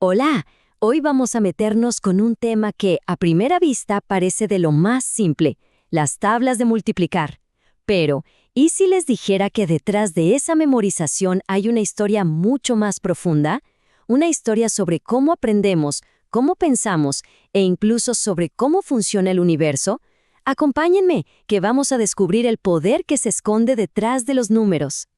Hola, hoy vamos a meternos con un tema que a primera vista parece de lo más simple, las tablas de multiplicar. Pero, ¿y si les dijera que detrás de esa memorización hay una historia mucho más profunda? Una historia sobre cómo aprendemos, cómo pensamos e incluso sobre cómo funciona el universo. Acompáñenme, que vamos a descubrir el poder que se esconde detrás de los números.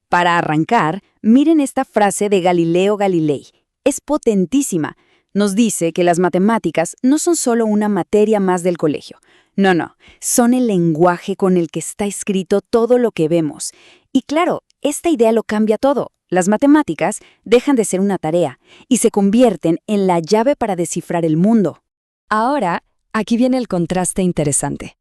Para arrancar, miren esta frase de Galileo Galilei. Es potentísima. Nos dice que las matemáticas no son solo una materia más del colegio. No, son el lenguaje con el que está escrito todo lo que vemos. Y claro, esta idea lo cambia todo. Las matemáticas dejan de ser una tarea y se convierten en la llave para descifrar el mundo. Ahora, aquí viene el contraste interesante.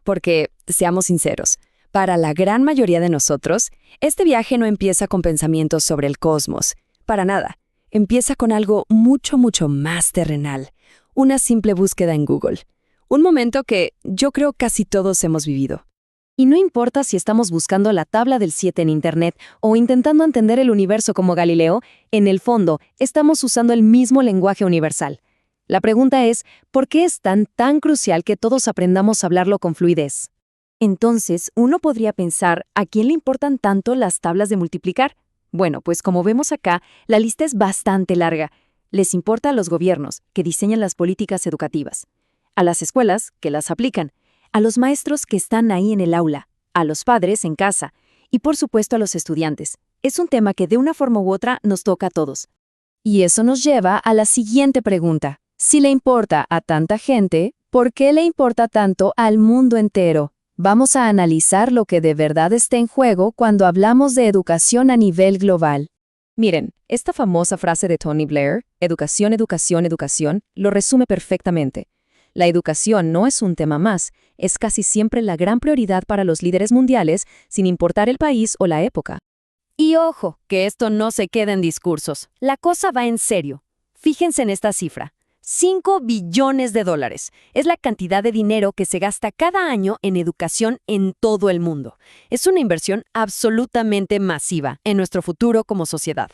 Porque, seamos sinceros, para la gran mayoría de nosotros, este viaje no empieza con pensamientos sobre el cosmos. Para nada. Empieza con algo mucho más terrenal. Una simple búsqueda en Google. Un momento que yo creo casi todos hemos vivido. Y no importa si estamos buscando la tabla del 7 en Internet o intentando entender el universo como Galileo, en el fondo estamos usando el mismo lenguaje universal. La pregunta es, ¿por qué es tan crucial que todos aprendamos a hablarlo con fluidez? Entonces, uno podría pensar, ¿a quién le importan tanto las tablas de multiplicar? Bueno, pues como vemos acá, la lista es bastante larga. Les importa a los gobiernos, que diseñan las políticas educativas, a las escuelas, que las aplican, a los maestros que están ahí en el aula, a los padres en casa y por supuesto a los estudiantes. Es un tema que de una forma u otra nos toca a todos. Y eso nos lleva a la siguiente pregunta. Si le importa a tanta gente, ¿por qué le importa tanto al mundo entero? Vamos a analizar lo que de verdad está en juego cuando hablamos de educación a nivel global. Miren, esta famosa frase de Tony Blair, educación, educación, educación, lo resume perfectamente. La educación no es un tema más, es casi siempre la gran prioridad para los líderes mundiales, sin importar el país o la época. Y ojo, que esto no se queda en discursos. La cosa va en serio. Fíjense en esta cifra. 5 billones de dólares. Es la cantidad de dinero que se gasta cada año en educación en todo el mundo. Es una inversión absolutamente masiva en nuestro futuro como sociedad.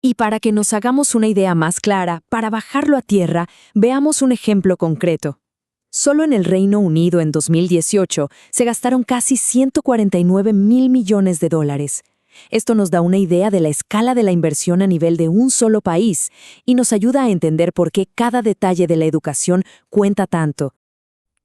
Y para que nos hagamos una idea más clara, para bajarlo a tierra, veamos un ejemplo concreto. Solo en el Reino Unido en 2018 se gastaron casi 149.000 millones de dólares. Esto nos da una idea de la escala de la inversión a nivel de un solo país y nos ayuda a entender por qué cada detalle de la educación cuenta tanto.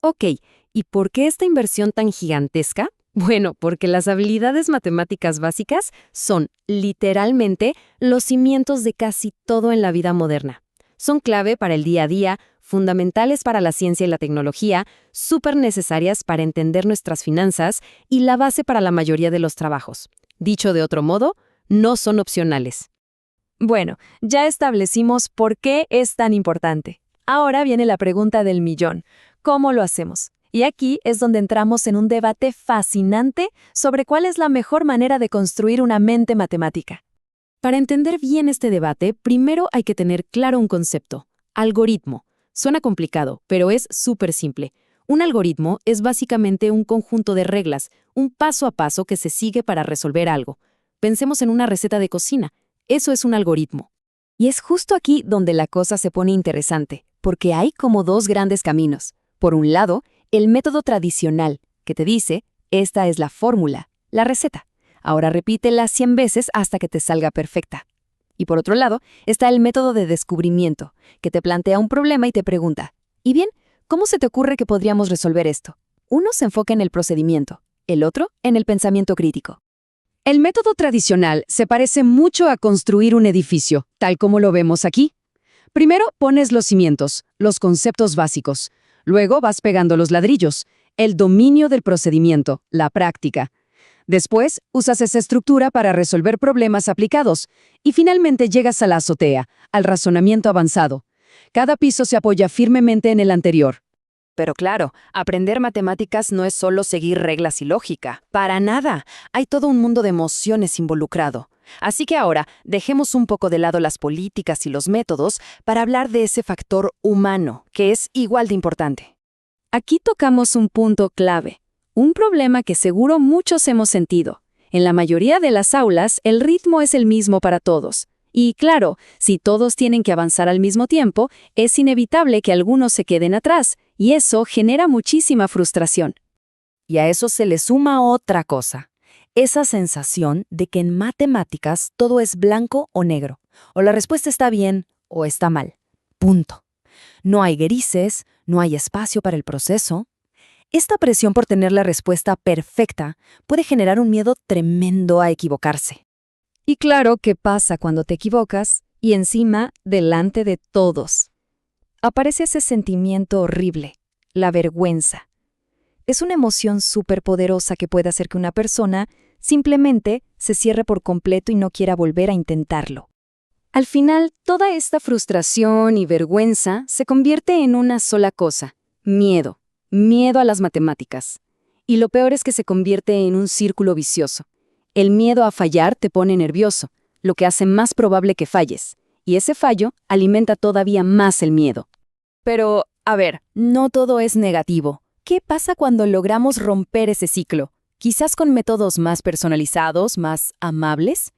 Ok, ¿y por qué esta inversión tan gigantesca? Bueno, porque las habilidades matemáticas básicas son, literalmente, los cimientos de casi todo en la vida moderna. Son clave para el día a día, fundamentales para la ciencia y la tecnología, súper necesarias para entender nuestras finanzas y la base para la mayoría de los trabajos. Dicho de otro modo, no son opcionales. Bueno, ya establecimos por qué es tan importante. Ahora viene la pregunta del millón. ¿Cómo lo hacemos? Y aquí es donde entramos en un debate fascinante sobre cuál es la mejor manera de construir una mente matemática. Para entender bien este debate, primero hay que tener claro un concepto: algoritmo. Suena complicado, pero es súper simple. Un algoritmo es básicamente un conjunto de reglas, un paso a paso que se sigue para resolver algo. Pensemos en una receta de cocina. Eso es un algoritmo. Y es justo aquí donde la cosa se pone interesante, porque hay como dos grandes caminos. Por un lado, el método tradicional, que te dice, esta es la fórmula, la receta. Ahora repítela 100 veces hasta que te salga perfecta. Y por otro lado, está el método de descubrimiento, que te plantea un problema y te pregunta, ¿y bien, cómo se te ocurre que podríamos resolver esto? Uno se enfoca en el procedimiento, el otro en el pensamiento crítico. El método tradicional se parece mucho a construir un edificio, tal como lo vemos aquí. Primero pones los cimientos, los conceptos básicos. Luego vas pegando los ladrillos, el dominio del procedimiento, la práctica. Después usas esa estructura para resolver problemas aplicados. Y finalmente llegas a la azotea, al razonamiento avanzado. Cada piso se apoya firmemente en el anterior. Pero claro, aprender matemáticas no es solo seguir reglas y lógica. Para nada. Hay todo un mundo de emociones involucrado. Así que ahora, dejemos un poco de lado las políticas y los métodos para hablar de ese factor humano, que es igual de importante. Aquí tocamos un punto clave, un problema que seguro muchos hemos sentido. En la mayoría de las aulas, el ritmo es el mismo para todos. Y claro, si todos tienen que avanzar al mismo tiempo, es inevitable que algunos se queden atrás, y eso genera muchísima frustración. Y a eso se le suma otra cosa, esa sensación de que en matemáticas todo es blanco o negro, o la respuesta está bien o está mal. Punto. No hay grises, no hay espacio para el proceso. Esta presión por tener la respuesta perfecta puede generar un miedo tremendo a equivocarse. Y claro, ¿qué pasa cuando te equivocas? Y encima, delante de todos. Aparece ese sentimiento horrible, la vergüenza. Es una emoción súper poderosa que puede hacer que una persona simplemente se cierre por completo y no quiera volver a intentarlo. Al final, toda esta frustración y vergüenza se convierte en una sola cosa: miedo. Miedo a las matemáticas. Y lo peor es que se convierte en un círculo vicioso. El miedo a fallar te pone nervioso, lo que hace más probable que falles. Y ese fallo alimenta todavía más el miedo. Pero, a ver, no todo es negativo. ¿Qué pasa cuando logramos romper ese ciclo? Quizás con métodos más personalizados, más amables.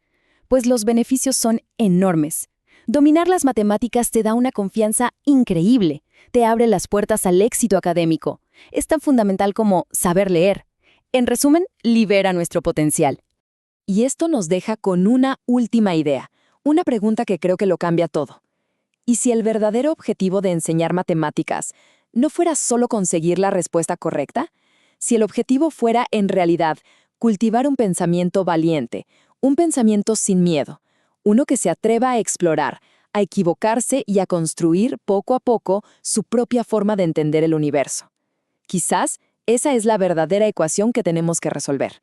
Pues los beneficios son enormes. Dominar las matemáticas te da una confianza increíble. Te abre las puertas al éxito académico. Es tan fundamental como saber leer. En resumen, libera nuestro potencial. Y esto nos deja con una última idea, una pregunta que creo que lo cambia todo. ¿Y si el verdadero objetivo de enseñar matemáticas no fuera solo conseguir la respuesta correcta? Si el objetivo fuera, en realidad, cultivar un pensamiento valiente, un pensamiento sin miedo, uno que se atreva a explorar, a equivocarse y a construir poco a poco su propia forma de entender el universo. Quizás esa es la verdadera ecuación que tenemos que resolver.